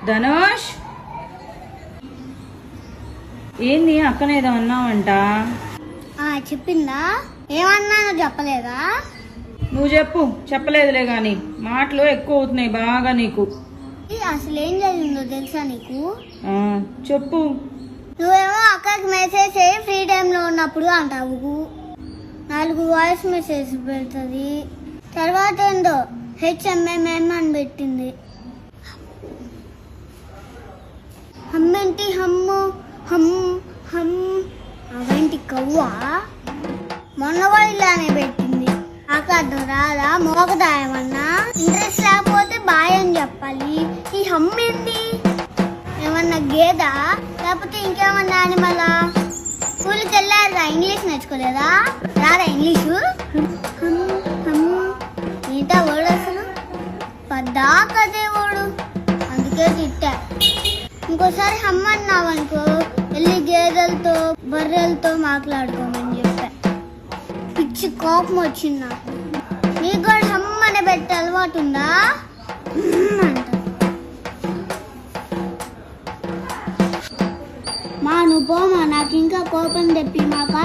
ధనుష్, ఏంది అక్కనేదో అన్నావంట? చెప్పిందా? ఏమన్నానో చెప్పలేదా? నువ్వు చెప్పు. చెప్పలేదులే గాని మాటలు ఎక్కువ అవుతున్నాయి బాగా నీకు. అసలు ఏం జరిగిందో తెలుసా నీకు? చెప్పు. నువ్వేమో అక్కకి మెసేజ్ చేయి ఫ్రీ టైంలో ఉన్నప్పుడు అంటావు. 4 వాయిస్ మెసేజ్ పెడుతుంది. తర్వాత ఏందో HMMM అని పెట్టింది. హమ్మేంటి? హమ్ము హమ్ హమ్ అవేంటి కవ్వా? మొన్న కూడా ఇలానే పెట్టింది. అర్థం రాదా? మోగదాయమన్నా ఇంట్రెస్ట్ లేకపోతే బాయ్ అని చెప్పాలి. ఈ హమ్మేంటి? ఏమన్నా గేదా లేకపోతే ఇంకేమన్నా యానిమలా? స్కూల్కి వెళ్ళారా? ఇంగ్లీష్ నేర్చుకోలేదా? రాదా ఇంగ్లీషు? ఏంటా వాడు అసలు పద్దాకదే వాడు. అందుకే తిట్టా. ఇంకోసారి హమ్మన్నావనుకో వెళ్ళి గేదెలతో బర్రెలతో మాట్లాడుకోమని చెప్పా. పిచ్చి కోపం వచ్చింది నాకు. నీకు కూడా హమ్మని పెట్టే అలవాటు ఉందా అంట. మా నువ్వు పోమా, నాకు ఇంకా కోపం తెప్పి మాక.